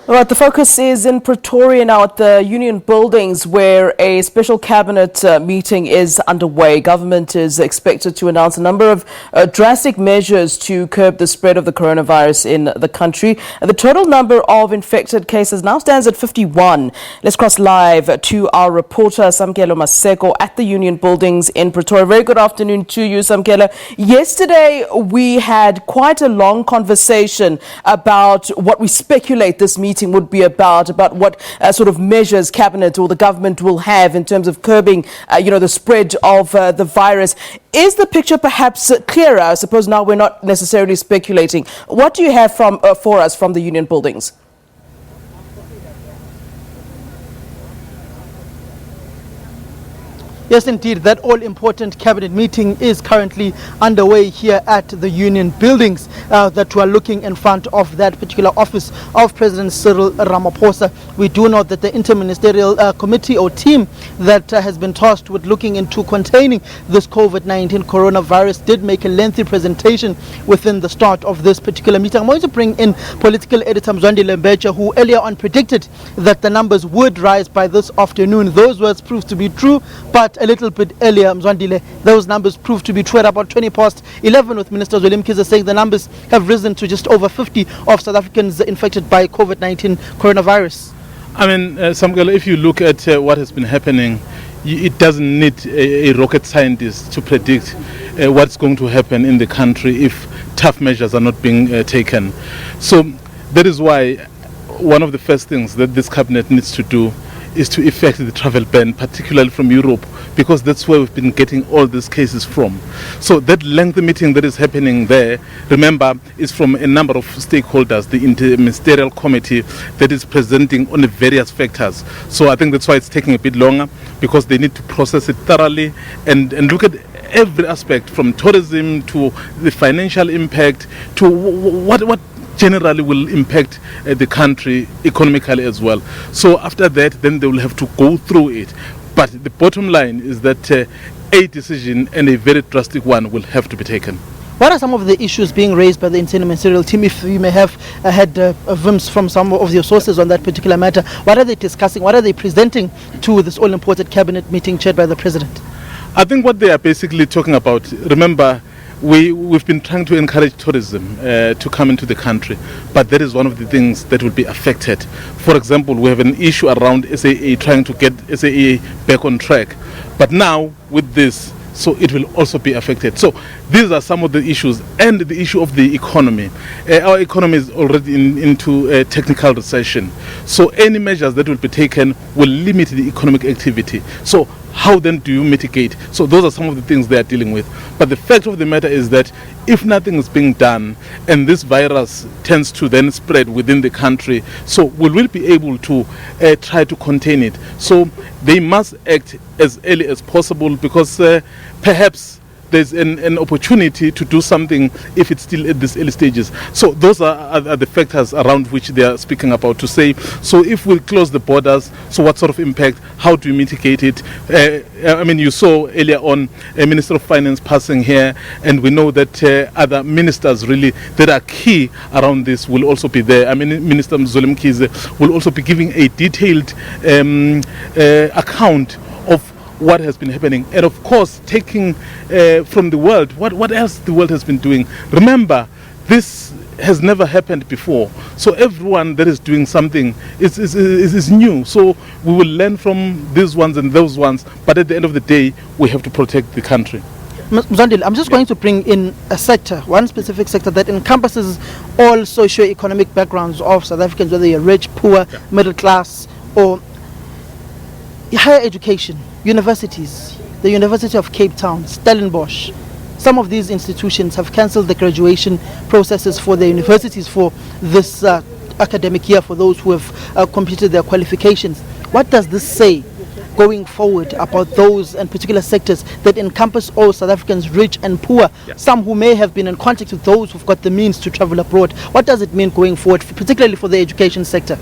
All right, the focus is in Pretoria now at the Union Buildings, where a special cabinet meeting is underway. Government is expected to announce a number of drastic measures to curb the spread of the coronavirus in the country. The total number of infected cases now stands at 51. Let's cross live to our reporter, Samkelo Maseko, at the Union Buildings in Pretoria. Very good afternoon to you, Samkelo. Yesterday, we had quite a long conversation about what we speculate this meeting would be about what sort of measures cabinet or the government will have in terms of curbing, the spread of the virus. Is the picture perhaps clearer? I suppose now we're not necessarily speculating. What do you have for us from the Union Buildings? Yes, indeed, that all-important cabinet meeting is currently underway here at the Union Buildings that we are looking in front of that particular office of President Cyril Ramaphosa. We do know that the interministerial committee or team that has been tasked with looking into containing this COVID-19 coronavirus did make a lengthy presentation within the start of this particular meeting. I'm going to bring in political editor Mzwandile Mbecha, who earlier on predicted that the numbers would rise by this afternoon. Those words proved to be true, but a little bit earlier, Mzwandile, those numbers proved to be true at about 20 past 11, with Minister Zweli saying the numbers have risen to just over 50 of South Africans infected by COVID-19 coronavirus. I mean, Samkelo, if you look at what has been happening, it doesn't need a rocket scientist to predict what's going to happen in the country if tough measures are not being taken. So that is why one of the first things that this cabinet needs to do is to effect the travel ban, particularly from Europe, because that's where we've been getting all these cases from. So that lengthy meeting that is happening there, remember, is from a number of stakeholders, the interministerial committee that is presenting on the various factors. So I think that's why it's taking a bit longer, because they need to process it thoroughly and look at every aspect, from tourism to the financial impact to what generally will impact the country economically as well. So after that, then they will have to go through it. But the bottom line is that a decision, and a very drastic one, will have to be taken. What are some of the issues being raised by the interministerial team? If you may have had vimps from some of your sources on that particular matter, what are they discussing? What are they presenting to this all-important cabinet meeting chaired by the president? I think what they are basically talking about, remember, we've been trying to encourage tourism to come into the country, but that is one of the things that will be affected. For example, we have an issue around SAA, trying to get SAA back on track. But now with this, so it will also be affected. So these are some of the issues, and the issue of the economy. Our economy is already into a technical recession. So any measures that will be taken will limit the economic activity. So how then do you mitigate? So those are some of the things they are dealing with. But the fact of the matter is that if nothing is being done and this virus tends to then spread within the country, so we will be able to try to contain it. So they must act as early as possible, because perhaps there's an opportunity to do something if it's still at these early stages. So those are the factors around which they are speaking about, to say, so if we close the borders, so what sort of impact, how do we mitigate it? I mean, you saw earlier on a Minister of Finance passing here, and we know that other ministers really that are key around this will also be there. I mean, Minister Zweli will also be giving a detailed account of what has been happening, and of course taking from the world what else the world has been doing. Remember, this has never happened before, so everyone that is doing something is new. So we will learn from these ones and those ones, but at the end of the day, we have to protect the country. Mzwandile, I'm just going to bring in a sector, one specific sector that encompasses all socio-economic backgrounds of South Africans, whether you're rich, poor, middle class, or higher education. Universities, the University of Cape Town, Stellenbosch. Some of these institutions have cancelled the graduation processes for their universities for this academic year, for those who have completed their qualifications. What does this say going forward about those and particular sectors that encompass all South Africans, rich and poor, some who may have been in contact with those who've got the means to travel abroad? What does it mean going forward, particularly for the education sector?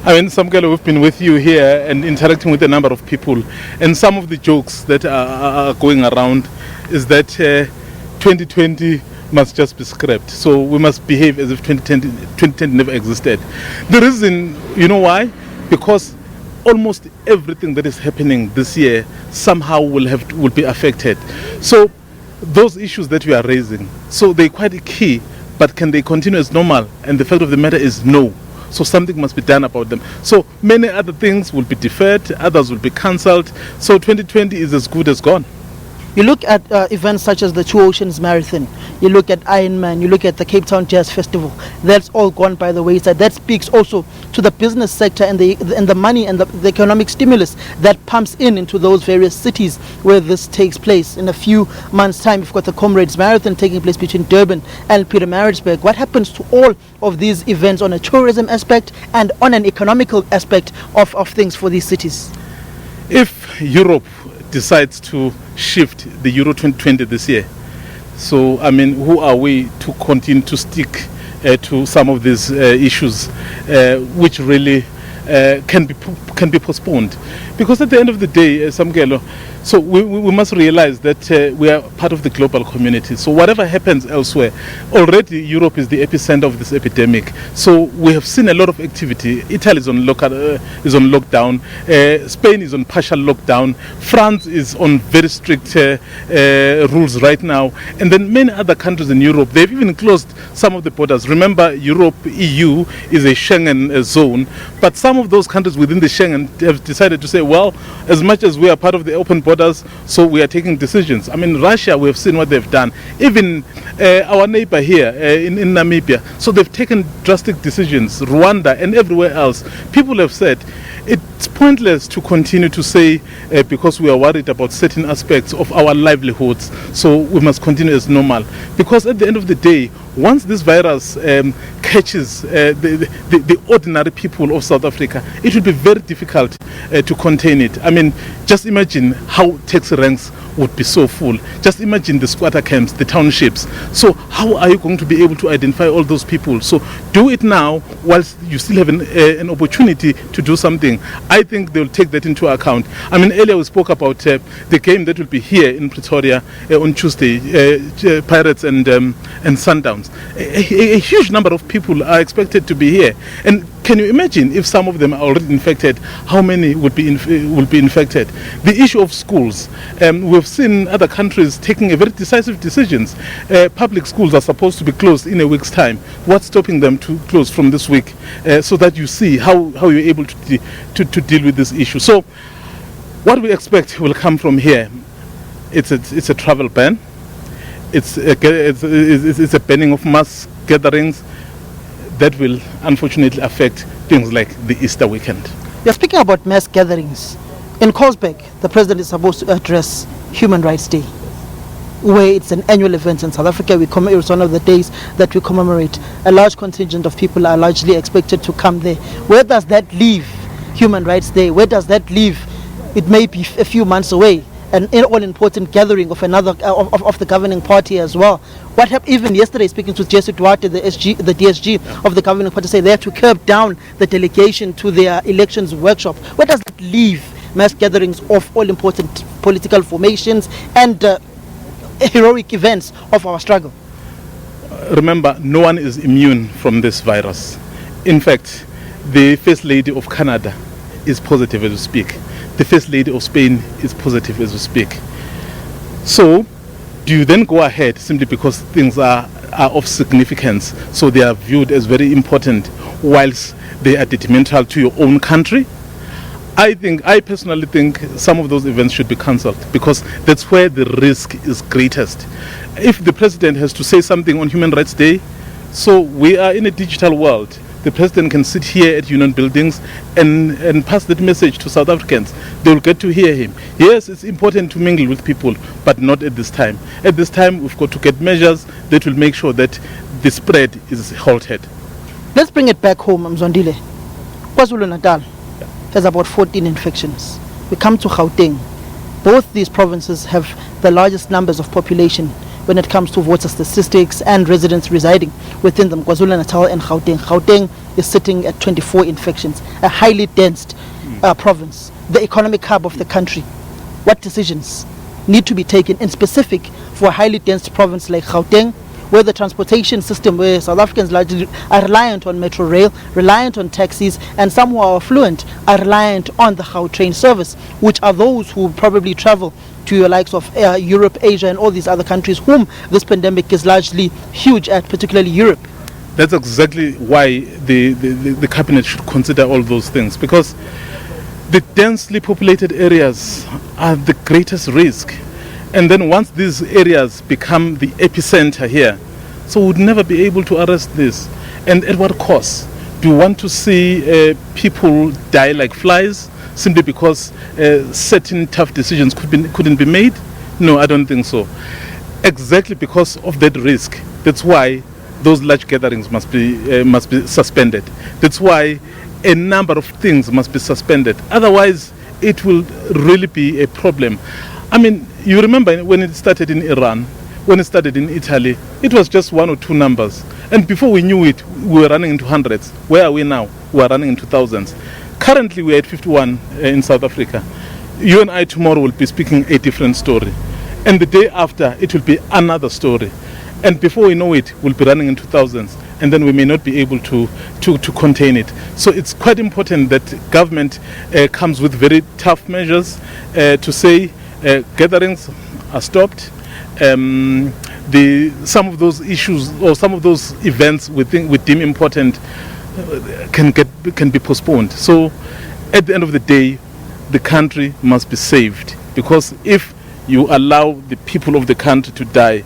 I mean, Samkelo, we've been with you here and interacting with a number of people, and some of the jokes that are going around is that 2020 must just be scrapped. So we must behave as if 2020 never existed. The reason, you know why? Because almost everything that is happening this year somehow will be affected. So those issues that we are raising, so they're quite key, but can they continue as normal? And the fact of the matter is no. So something must be done about them. So many other things will be deferred, others will be cancelled. So 2020 is as good as gone. You look at events such as the Two Oceans Marathon, you look at Ironman, you look at the Cape Town Jazz Festival. That's all gone by the wayside. That speaks also to the business sector and the money and the economic stimulus that pumps into those various cities where this takes place. In a few months' time, you've got the Comrades Marathon taking place between Durban and Pietermaritzburg. What happens to all of these events on a tourism aspect and on an economical aspect of things for these cities? If Europe decides to shift the Euro 2020 this year, so I mean, who are we to continue to stick to some of these issues which really can be postponed? Because at the end of the day, Samkelo, so we must realize that we are part of the global community. So whatever happens elsewhere, already Europe is the epicenter of this epidemic. So we have seen a lot of activity. Italy is on lockdown. Spain is on partial lockdown. France is on very strict rules right now. And then many other countries in Europe, they've even closed some of the borders. Remember, Europe, EU, is a Schengen zone. But some of those countries within the Schengen have decided to say, well, as much as we are part of the open borders, so we are taking decisions. I mean, Russia, we have seen what they've done. Even our neighbor here in Namibia, so they've taken drastic decisions. Rwanda and everywhere else, people have said it's pointless to continue to say because we are worried about certain aspects of our livelihoods, so we must continue as normal. Because at the end of the day, once this virus catches the ordinary people of South Africa, it will be very difficult to contain it. I mean, just imagine how taxi ranks would be so full. Just imagine the squatter camps, the townships. So how are you going to be able to identify all those people? So do it now whilst you still have an opportunity to do something. I think they'll take that into account. I mean, earlier we spoke about the game that will be here in Pretoria on Tuesday, Pirates and Sundowns. A huge number of people are expected to be here. And can you imagine if some of them are already infected, how many will be infected? The issue of schools. We've seen other countries taking a very decisive decisions. Public schools are supposed to be closed in a week's time. What's stopping them to close from this week? So that you see how you're able to deal with this issue. So what we expect will come from here. It's a travel ban. It's a banning of mass gatherings that will unfortunately affect things like the Easter weekend. You're speaking about mass gatherings. In Colesberg, the president is supposed to address Human Rights Day, where it's an annual event in South Africa. It's one of the days that we commemorate. A large contingent of people are largely expected to come there. Where does that leave Human Rights Day? Where does that leave? It may be a few months away. An all-important gathering of another of the governing party as well. What happened even yesterday, speaking to Jesse Duarte, the DSG of the governing party, say they have to curb down the delegation to their elections workshop. Where does that leave mass gatherings of all-important political formations and heroic events of our struggle? Remember, no one is immune from this virus. In fact, the First Lady of Canada is positive as we speak. The First Lady of Spain is positive as we speak. So, do you then go ahead simply because things are of significance, so they are viewed as very important, whilst they are detrimental to your own country? I personally think some of those events should be cancelled, because that's where the risk is greatest. If the president has to say something on Human Rights Day, so we are in a digital world. The president can sit here at union buildings and pass that message to South Africans. They will get to hear him. Yes, it's important to mingle with people, but not at this time. At this time, we've got to get measures that will make sure that the spread is halted. Let's bring it back home, Mzondile. KwaZulu-Natal has about 14 infections. We come to Gauteng. Both these provinces have the largest numbers of population when it comes to voter statistics and residents residing within them, KwaZulu-Natal and Gauteng. Gauteng is sitting at 24 infections, a highly dense province, the economic hub of the country. What decisions need to be taken in specific for a highly dense province like Gauteng, where the transportation system, where South Africans largely are reliant on metro rail, reliant on taxis, and some who are affluent are reliant on the Gautrain service, which are those who probably travel to your likes of Europe, Asia, and all these other countries whom this pandemic is largely huge at, particularly Europe. That's exactly why the cabinet should consider all those things, because the densely populated areas are the greatest risk. And then once these areas become the epicenter here, so we would never be able to arrest this. And at what cost? Do you want to see people die like flies simply because certain tough decisions couldn't be made? No, I don't think so. Exactly because of that risk. That's why those large gatherings must be suspended. That's why a number of things must be suspended. Otherwise, it will really be a problem. I mean, you remember when it started in Iran, when it started in Italy, it was just 1 or 2 numbers. And before we knew it, we were running into hundreds. Where are we now? We are running into thousands. Currently, we are at 51 in South Africa. You and I tomorrow will be speaking a different story. And the day after, it will be another story. And before we know it, we'll be running into thousands. And then we may not be able to contain it. So it's quite important that government comes with very tough measures to say gatherings are stopped. Some of those issues or some of those events we deem important can be postponed. So at the end of the day, the country must be saved, because if you allow the people of the country to die,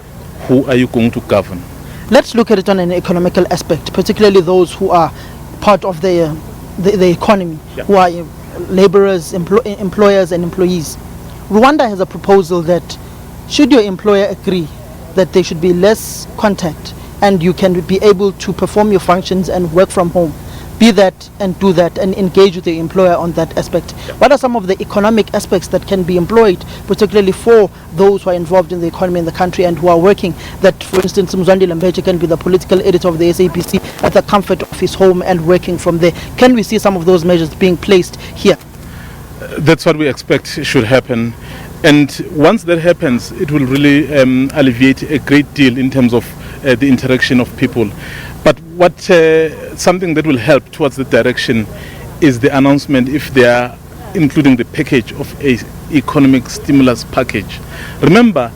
who are you going to govern? Let's look at it on an economical aspect, particularly those who are part of the economy, Yeah. who are laborers, employers and employees. Rwanda has a proposal that should your employer agree that there should be less contact and you can be able to perform your functions and work from home, be that and do that and engage with the employer on that aspect. What are some of the economic aspects that can be employed, particularly for those who are involved in the economy in the country and who are working, that for instance Mzwandi Lambeche can be the political editor of the SABC at the comfort of his home and working from there? Can we see some of those measures being placed here? That's what we expect should happen. And once that happens, it will really alleviate a great deal in terms of the interaction of people. But something that will help towards the direction is the announcement, if they are including the package of a economic stimulus package. Remember,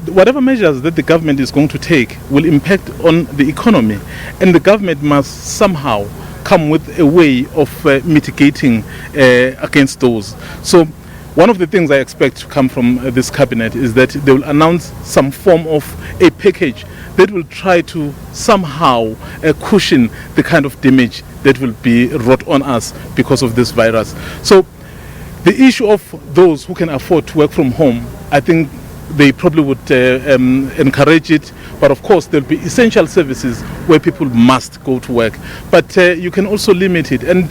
whatever measures that the government is going to take will impact on the economy, and the government must somehow come with a way of mitigating against those. So one of the things I expect to come from this cabinet is that they will announce some form of a package that will try to somehow cushion the kind of damage that will be wrought on us because of this virus. So the issue of those who can afford to work from home, I think they probably would encourage it. But of course, there'll be essential services where people must go to work. But you can also limit it. And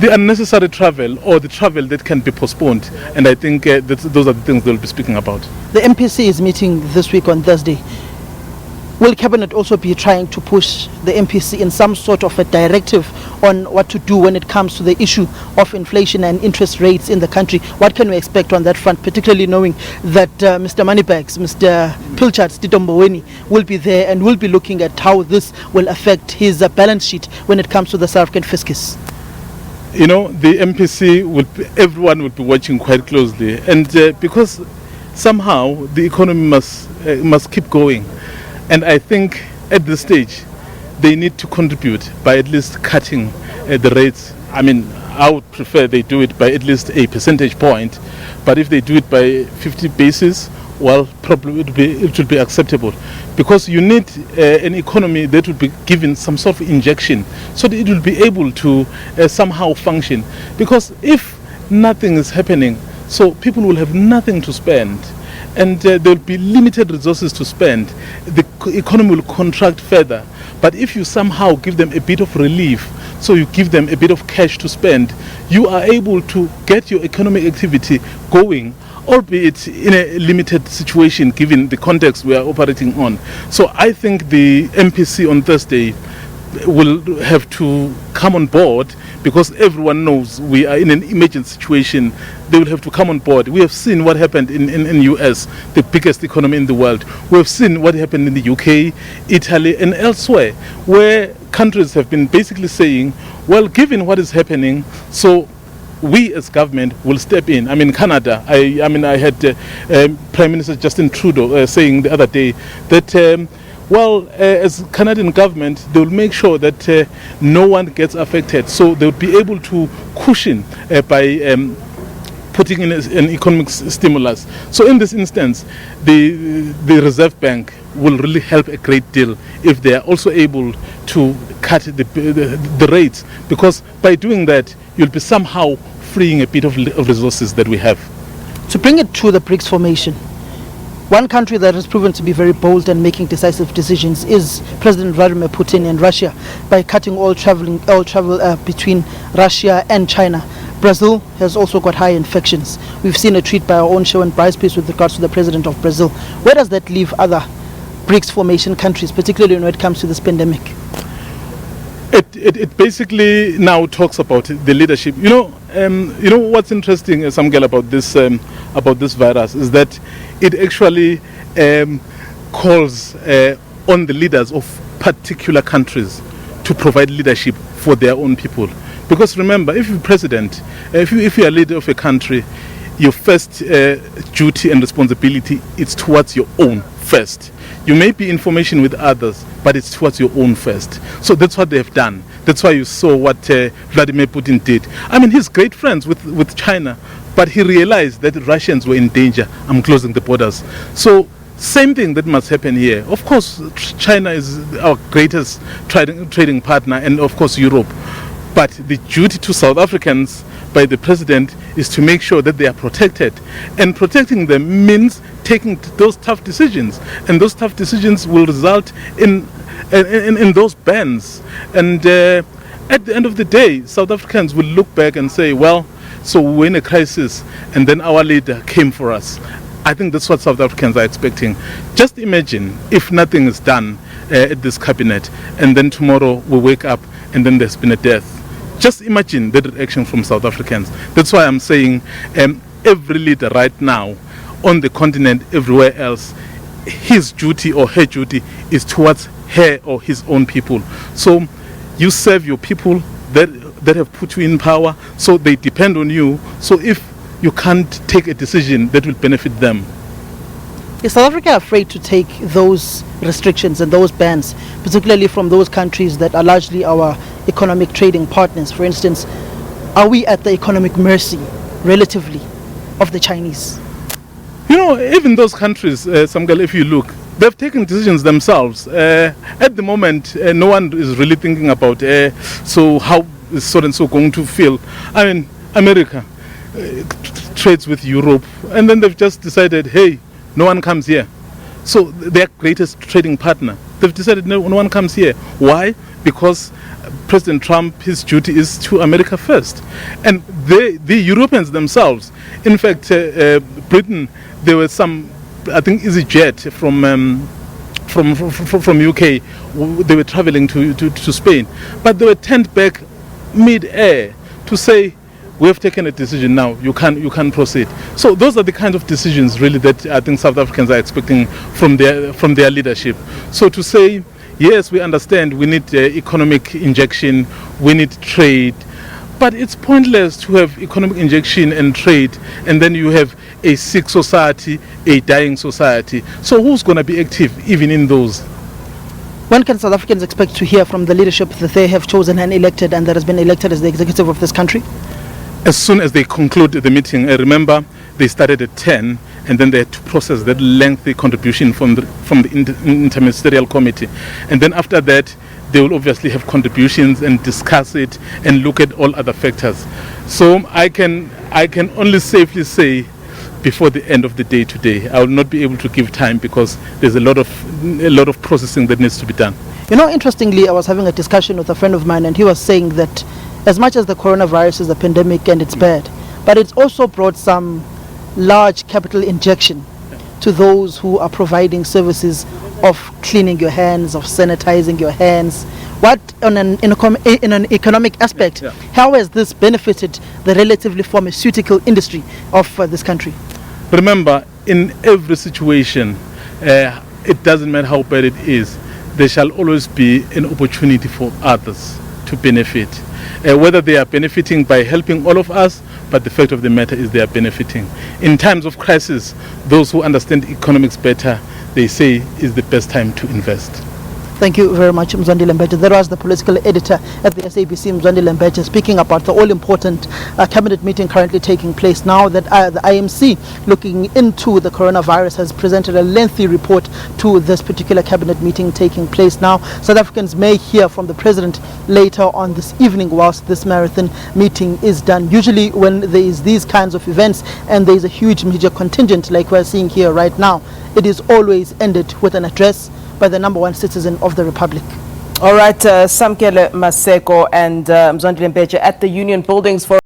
the unnecessary travel or the travel that can be postponed. And I think those are the things they'll be speaking about. The MPC is meeting this week on Thursday. Will Cabinet also be trying to push the MPC in some sort of a directive on what to do when it comes to the issue of inflation and interest rates in the country? What can we expect on that front, particularly knowing that Mr. Moneybags, Mr. Pilchards Titomboweni will be there and will be looking at how this will affect his balance sheet when it comes to the South African fiscus? You know, the MPC, everyone will be watching quite closely. And because somehow the economy must keep going. And I think at this stage, they need to contribute by at least cutting the rates. I mean, I would prefer they do it by at least a percentage point. But if they do it by 50 basis, well, probably it will be acceptable. Because you need an economy that will be given some sort of injection so that it will be able to somehow function. Because if nothing is happening, so people will have nothing to spend. And there will be limited resources to spend. The economy will contract further. But if you somehow give them a bit of relief, so you give them a bit of cash to spend, you are able to get your economic activity going, albeit in a limited situation given the context we are operating on. So I think the MPC on Thursday will have to come on board, because everyone knows we are in an emergency situation. They will have to come on board. We have seen what happened in US, the biggest economy in the world. We have seen what happened in the UK, Italy, and elsewhere, where countries have been basically saying, well, given what is happening, so we as government will step in. I mean, Canada, I had Prime Minister Justin Trudeau saying the other day that as Canadian government, they will make sure that no one gets affected. So they will be able to cushion by putting in an economic stimulus. So in this instance, the Reserve Bank will really help a great deal if they are also able to cut the rates, because by doing that, you'll be somehow freeing a bit of resources that we have. To bring it to the BRICS formation, one country that has proven to be very bold and making decisive decisions is President Vladimir Putin in Russia, by cutting all travel between Russia and China. Brazil has also got high infections. We've seen a tweet by our own show and Bryce Peace with regards to the president of Brazil. Where does that leave other BRICS formation countries, particularly when it comes to this pandemic? It basically now talks about the leadership. You know what's interesting, Samgel, about this virus is that it actually calls on the leaders of particular countries to provide leadership for their own people. Because remember, if you're president, if you are leader of a country, your first duty and responsibility is towards your own first. You may be information with others, but it's towards your own first. So that's what they've done. That's why you saw what Vladimir Putin did. I mean, he's great friends with China, but he realized that the Russians were in danger. I'm closing the borders. So same thing that must happen here. Of course, China is our greatest trading partner, and of course Europe. But the duty to South Africans by the president is to make sure that they are protected. And protecting them means taking those tough decisions. And those tough decisions will result in those bans. And at the end of the day, South Africans will look back and say, well, so we're in a crisis, and then our leader came for us. I think that's what South Africans are expecting. Just imagine if nothing is done at this cabinet, and then tomorrow we wake up and then there's been a death. Just imagine the reaction from South Africans. That's why I'm saying every leader right now on the continent, everywhere else, his duty or her duty is towards her or his own people. So you serve your people that have put you in power, so they depend on you. So if you can't take a decision that will benefit them. Is South Africa afraid to take those restrictions and those bans, particularly from those countries that are largely our economic trading partners? For instance, are we at the economic mercy, relatively, of the Chinese? You know, even those countries, Samgal, if you look, they've taken decisions themselves. At the moment, no one is really thinking about, so how is so and so going to feel? I mean, America trades with Europe, and then they've just decided, hey, no one comes here. So their greatest trading partner, they've decided no one comes here. Why? Because President Trump, his duty is to America first. And the Europeans themselves, in fact, Britain, there were some, I think, EasyJet from UK, they were traveling to Spain. But they were turned back mid-air to say, we have taken a decision now, you can proceed. So those are the kind of decisions really that I think South Africans are expecting from their leadership. So to say, yes, we understand we need economic injection, we need trade, but it's pointless to have economic injection and trade and then you have a sick society, a dying society. So who's going to be active even in those? When can South Africans expect to hear from the leadership that they have chosen and elected and that has been elected as the executive of this country? As soon as they conclude the meeting, remember they started at 10 and then they had to process that lengthy contribution from the interministerial committee. And then after that, they will obviously have contributions and discuss it and look at all other factors. So I can only safely say before the end of the day today. I will not be able to give time because there's a lot of processing that needs to be done. You know, interestingly, I was having a discussion with a friend of mine and he was saying that as much as the coronavirus is a pandemic and it's bad, but it's also brought some large capital injection to those who are providing services of cleaning your hands, of sanitizing your hands. What, in an economic aspect, how has this benefited the relatively pharmaceutical industry of this country? Remember, in every situation, it doesn't matter how bad it is, there shall always be an opportunity for others to benefit. Whether they are benefiting by helping all of us, but the fact of the matter is they are benefiting. In times of crisis, those who understand economics better, they say is the best time to invest. Thank you very much, Mzwandile Mbeje. That was the political editor at the SABC, Mzwandile Mbeje, speaking about the all-important cabinet meeting currently taking place now that the IMC, looking into the coronavirus, has presented a lengthy report to this particular cabinet meeting taking place now. South Africans may hear from the president later on this evening whilst this marathon meeting is done. Usually when there is these kinds of events and there is a huge media contingent like we're seeing here right now, it is always ended with an address by the #1 citizen of the Republic. All right, Samkele Maseko and Mzwandile Mbeje at the Union Buildings for